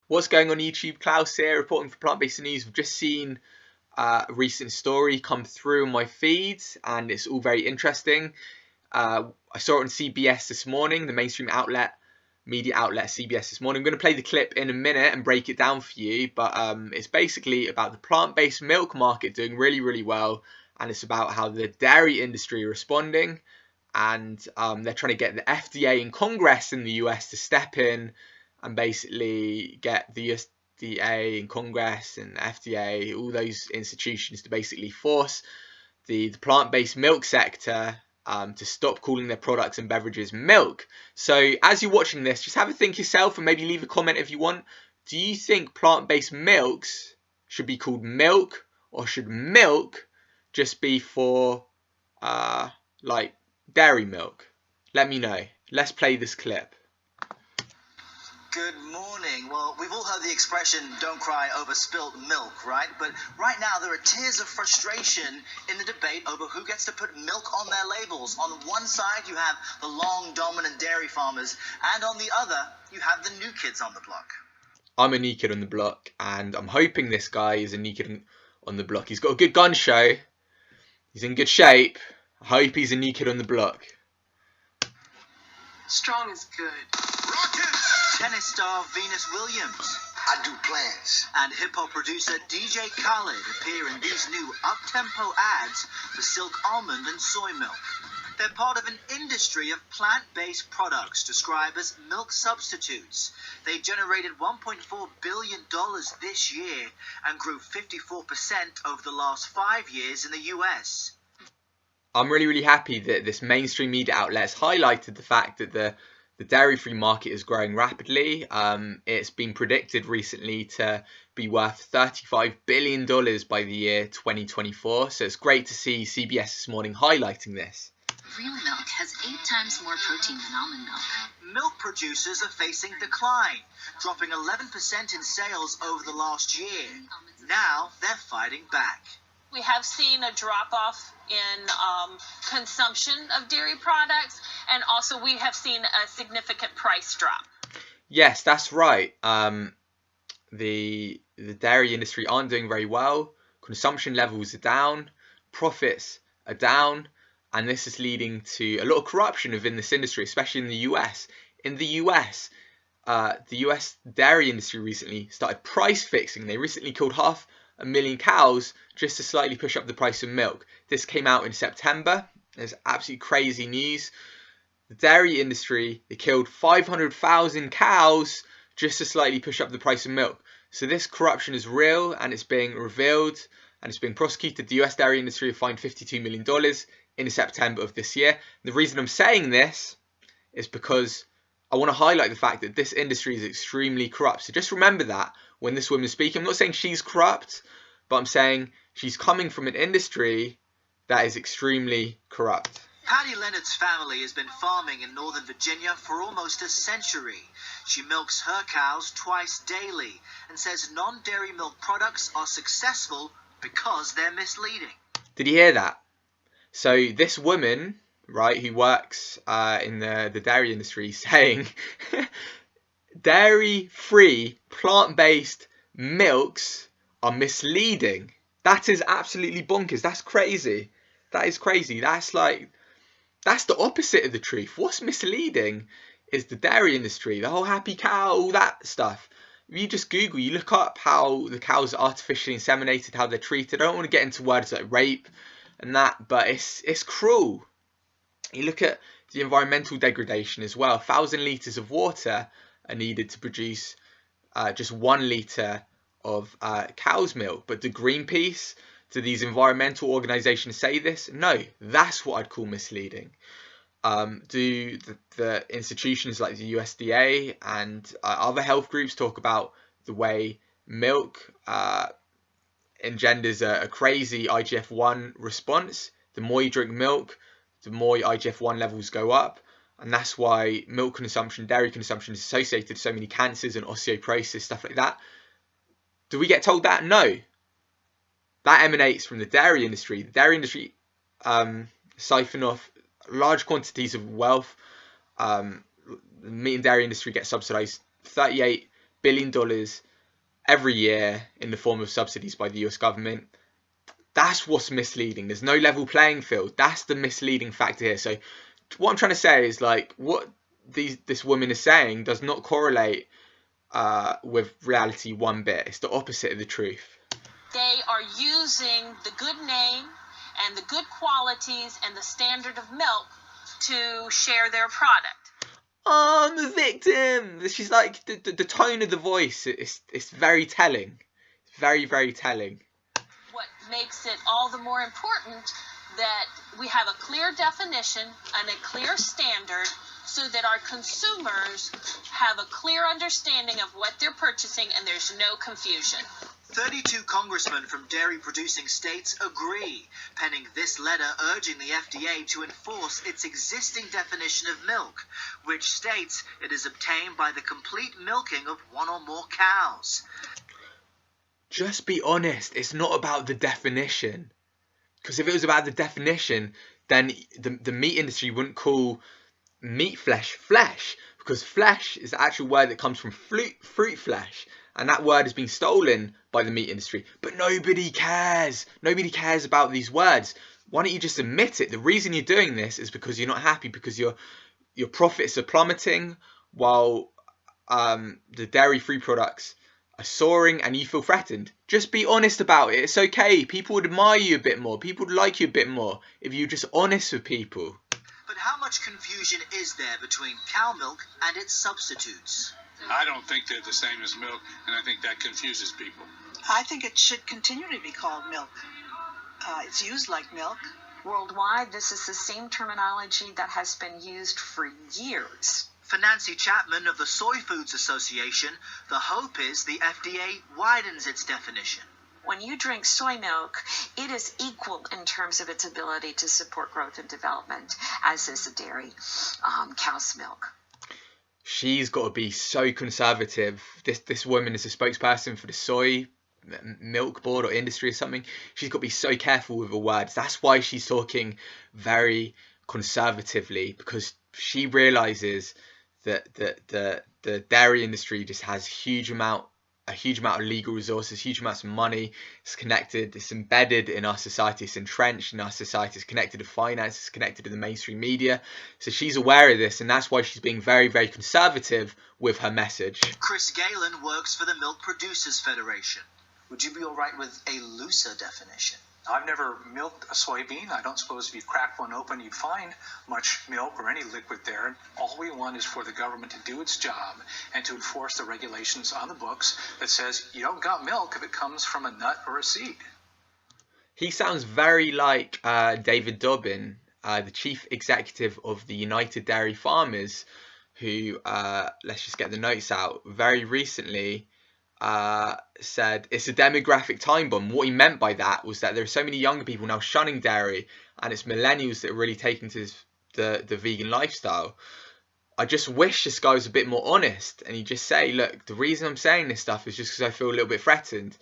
What's going on YouTube? Klaus here, reporting for Plant-Based News. We've just seen a recent story come through on my feeds, and it's all very interesting. I saw it on CBS this morning, the mainstream media outlet CBS this morning. I'm going to play the clip in a minute and break it down for you, but it's basically about the plant-based milk market doing really, really well, and it's about how the dairy industry are responding, and they're trying to get the FDA and Congress in the US to step in and basically get the USDA and Congress and FDA, all those institutions, to basically force the plant-based milk sector to stop calling their products and beverages milk. So as you're watching this, just have a think yourself and maybe leave a comment if you want. Do you think plant-based milks should be called milk, or should milk just be for like dairy milk? Let me know. Let's play this clip. Good morning. Well, we've all heard the expression, don't cry over spilt milk, right? But right now there are tears of frustration in the debate over who gets to put milk on their labels. On one side, you have the long dominant dairy farmers, and on the other, you have the new kids on the block. I'm a new kid on the block, and I'm hoping this guy is a new kid on the block. He's got a good gun show. He's in good shape. I hope he's a new kid on the block. Strong is good. Rocket! Tennis star Venus Williams. I do plans. And hip-hop producer DJ Khaled appear in these new up-tempo ads for Silk almond and soy milk. They're part of an industry of plant-based products described as milk substitutes. They generated $1.4 billion this year and grew 54% over the last 5 years in the US. I'm really, really happy that this mainstream media outlet has highlighted the fact that the dairy-free market is growing rapidly. It's been predicted recently to be worth $35 billion by the year 2024. So it's great to see CBS this morning highlighting this. Real milk has 8 times more protein than almond milk. Milk producers are facing decline, dropping 11% in sales over the last year. Now they're fighting back. We have seen a drop-off in consumption of dairy products, and also we have seen a significant price drop. Yes, that's right. The dairy industry aren't doing very well. Consumption levels are down, profits are down, and this is leading to a lot of corruption within this industry, especially in the US. In the US, the US dairy industry recently started price fixing. They recently killed 500,000 cows just to slightly push up the price of milk. This came out in September. It's absolutely crazy news. The dairy industry, they killed 500,000 cows just to slightly push up the price of milk. So this corruption is real, and it's being revealed, and it's being prosecuted. The US dairy industry fined $52 million in September of this year. The reason I'm saying this is because I want to highlight the fact that this industry is extremely corrupt. So just remember that when this woman is speaking. I'm not saying she's corrupt, but I'm saying she's coming from an industry that is extremely corrupt. Patty Leonard's family has been farming in Northern Virginia for almost a century. She milks her cows twice daily and says non-dairy milk products are successful because they're misleading. Did you hear that? So this woman, right, who works in the dairy industry, saying dairy-free, plant-based milks are misleading. That is absolutely bonkers. That's crazy. That is crazy. That's the opposite of the truth. What's misleading is the dairy industry, the whole happy cow, all that stuff. If you just Google, you look up how the cows are artificially inseminated, how they're treated. I don't want to get into words like rape and that, but it's cruel. You look at the environmental degradation as well. 1,000 litres of water are needed to produce just 1 litre of cow's milk. But do Greenpeace, do these environmental organisations say this? No, that's what I'd call misleading. Do the institutions like the USDA and other health groups talk about the way milk engenders a crazy IGF-1 response? The more you drink milk, the more your IGF-1 levels go up, and that's why milk consumption, dairy consumption is associated with so many cancers and osteoporosis, stuff like that. Do we get told that? No. That emanates from the dairy industry. The dairy industry siphon off large quantities of wealth. The meat and dairy industry gets subsidised $38 billion every year in the form of subsidies by the US government. That's what's misleading. There's no level playing field. That's the misleading factor here. So what I'm trying to say is, like, what this woman is saying does not correlate with reality one bit. It's the opposite of the truth. They are using the good name and the good qualities and the standard of milk to share their product. I'm a victim. She's like, the tone of the voice, it's very telling. It's very, very telling. What makes it all the more important that we have a clear definition and a clear standard so that our consumers have a clear understanding of what they're purchasing and there's no confusion. 32 congressmen from dairy-producing states agree, penning this letter urging the FDA to enforce its existing definition of milk, which states it is obtained by the complete milking of one or more cows. Just be honest, it's not about the definition. Because if it was about the definition, then the meat industry wouldn't call meat flesh, because flesh is the actual word that comes from fruit flesh, and that word has been stolen by the meat industry. But nobody cares. Nobody cares about these words. Why don't you just admit it? The reason you're doing this is because you're not happy, because your profits are plummeting while the dairy-free products are soaring and you feel threatened. Just be honest about it. It's okay. People would admire you a bit more. People would like you a bit more if you're just honest with people. But how much confusion is there between cow milk and its substitutes? I don't think they're the same as milk, and I think that confuses people. I think it should continue to be called milk. It's used like milk. Worldwide, this is the same terminology that has been used for years. For Nancy Chapman of the Soy Foods Association, the hope is the FDA widens its definition. When you drink soy milk, it is equal in terms of its ability to support growth and development, as is the dairy cow's milk. She's got to be so conservative. This woman is a spokesperson for the soy milk board or industry or something. She's got to be so careful with her words. That's why she's talking very conservatively, because she realizes that the dairy industry just has a huge amount of legal resources, huge amounts of money. It's connected, it's embedded in our society, it's entrenched in our society, it's connected to finance, it's connected to the mainstream media. So she's aware of this, and that's why she's being very, very conservative with her message. Chris Galen works for the Milk Producers Federation. Would you be all right with a looser definition? I've never milked a soybean. I don't suppose if you crack one open, you'd find much milk or any liquid there. All we want is for the government to do its job and to enforce the regulations on the books that says you don't got milk if it comes from a nut or a seed. He sounds very like David Dobbin, the chief executive of the United Dairy Farmers, who, let's just get the notes out, very recently said it's a demographic time bomb. What he meant by that was that there are so many younger people now shunning dairy, and it's millennials that are really taking to the vegan lifestyle. I just wish this guy was a bit more honest and he'd just say, look, the reason I'm saying this stuff is just because I feel a little bit threatened.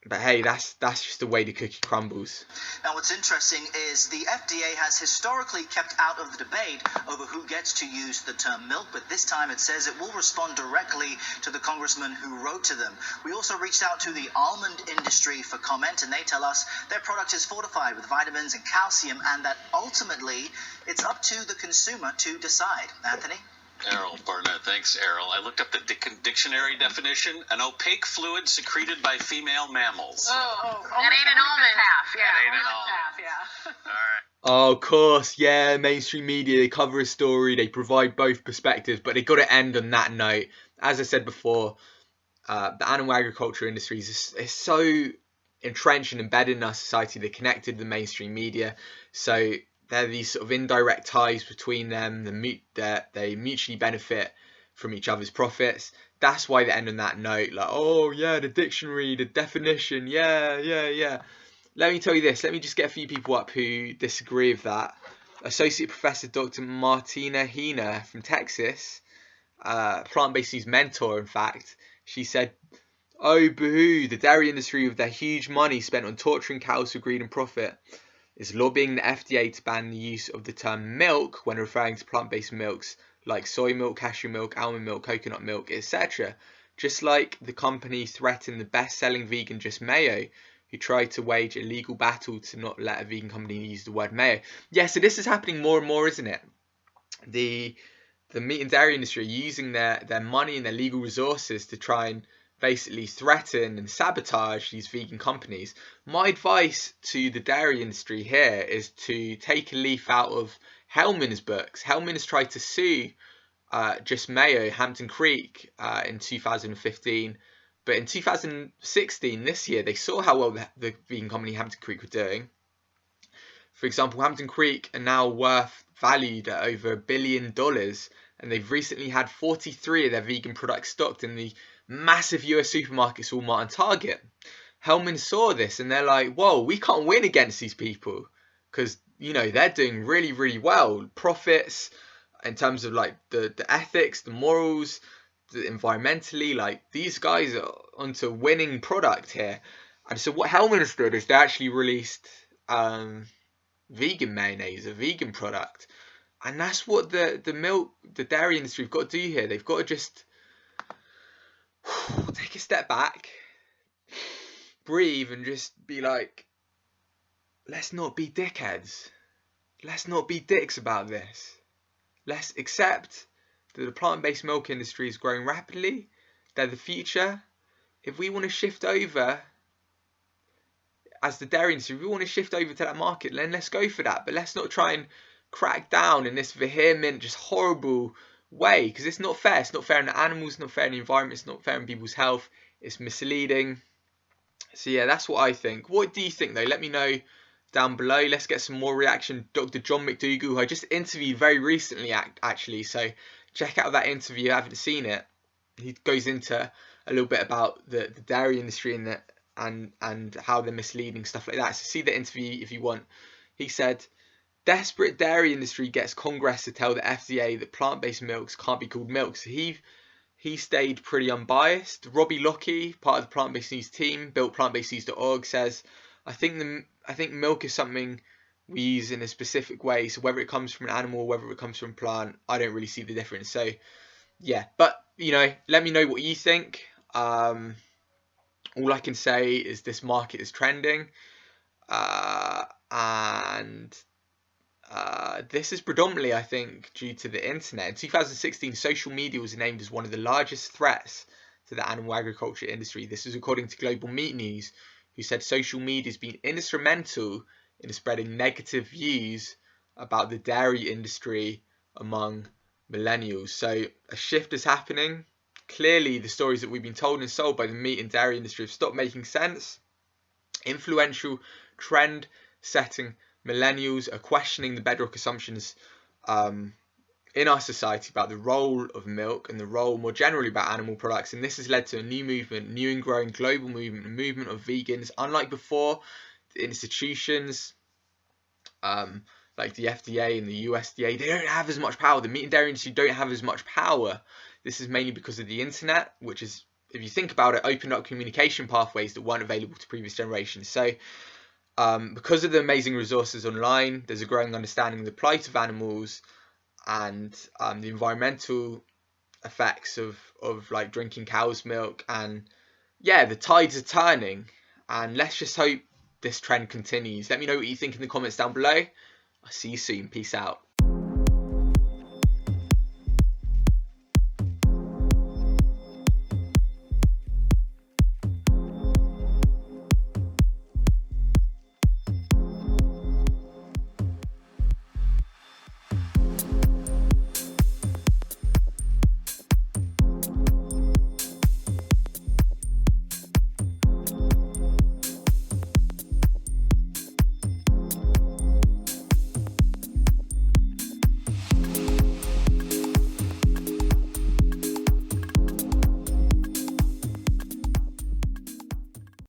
But hey, that's just the way the cookie crumbles. Now, what's interesting is the FDA has historically kept out of the debate over who gets to use the term milk, but this time it says it will respond directly to the congressman who wrote to them. We also reached out to the almond industry for comment, and they tell us their product is fortified with vitamins and calcium, and that ultimately it's up to the consumer to decide. Anthony? Errol Barnett. Thanks, Errol. I looked up the dictionary definition: an opaque fluid secreted by female mammals. That ain't an almond. That ain't an almond. All right. Oh, of course, yeah, mainstream media, they cover a story, they provide both perspectives, but they got to end on that note. As I said before, the animal agriculture industry is so entrenched and embedded in our society, they're connected to the mainstream media, so there are these sort of indirect ties between them, they mutually benefit from each other's profits. That's why they end on that note, like, oh yeah, the dictionary, the definition, yeah. Let me tell you this, let me just get a few people up who disagree with that. Associate Professor Dr. Martina Hina from Texas, plant-based news mentor in fact, she said, oh boo-hoo, the dairy industry with their huge money spent on torturing cows for greed and profit is lobbying the FDA to ban the use of the term milk when referring to plant-based milks like soy milk, cashew milk, almond milk, coconut milk, etc. Just like the company threatened the best-selling vegan Just Mayo, who tried to wage a legal battle to not let a vegan company use the word mayo. Yeah, so this is happening more and more, isn't it? The meat and dairy industry are using their money and their legal resources to try and basically threaten and sabotage these vegan companies. My advice to the dairy industry here is to take a leaf out of Hellman's books. Hellman has tried to sue Just Mayo, Hampton Creek, in 2015. But in 2016, this year, they saw how well the vegan company Hampton Creek were doing. For example, Hampton Creek are now valued at over $1 billion, and they've recently had 43 of their vegan products stocked in the massive US supermarkets, Walmart and Target. Hellman saw this and they're like, whoa, we can't win against these people because, you know, they're doing really, really well. Profits in terms of like the ethics, the morals, the environmentally, like these guys are onto winning product here. And so what Hellman has done is they actually released vegan mayonnaise, a vegan product. And that's what the dairy industry have got to do here. They've got to just take a step back, breathe, and just be like, let's not be dickheads. Let's not be dicks about this. Let's accept that the plant-based milk industry is growing rapidly. They're the future. If we want to shift over, as the dairy industry, if we want to shift over to that market, then let's go for that. But let's not try and crack down in this vehement, just horrible way, because it's not fair. It's not fair on the animals, it's not fair on the environment, it's not fair on people's health, it's misleading. So yeah, that's what I think. What do you think though? Let me know down below. Let's get some more reaction. Dr. John McDougall, who I just interviewed very recently actually, so check out that interview if you haven't seen it. He goes into a little bit about the dairy industry and how they're misleading, stuff like that. So see the interview if you want. He said, desperate dairy industry gets Congress to tell the FDA that plant-based milks can't be called milk. So he stayed pretty unbiased. Robbie Lockie, part of the Plant-Based News team, built plantbasednews.org, says, I think milk is something we use in a specific way. So whether it comes from an animal or whether it comes from a plant, I don't really see the difference. So yeah, but you know, let me know what you think. All I can say is this market is trending, and this is predominantly, I think, due to the internet. In 2016, social media was named as one of the largest threats to the animal agriculture industry. This is according to Global Meat News, who said social media has been instrumental in spreading negative views about the dairy industry among millennials. So a shift is happening. Clearly, the stories that we've been told and sold by the meat and dairy industry have stopped making sense. Influential, trend-setting millennials are questioning the bedrock assumptions in our society about the role of milk and the role more generally about animal products, and this has led to a new movement, new and growing global movement, a movement of vegans. Unlike before, the institutions like the FDA and the USDA, they don't have as much power. The meat and dairy industry don't have as much power. This is mainly because of the internet, which is, if you think about it, opened up communication pathways that weren't available to previous generations. So because of the amazing resources online, there's a growing understanding of the plight of animals and the environmental effects of like drinking cow's milk. And yeah, the tides are turning, and let's just hope this trend continues. Let me know what you think in the comments down below. I'll see you soon. Peace out.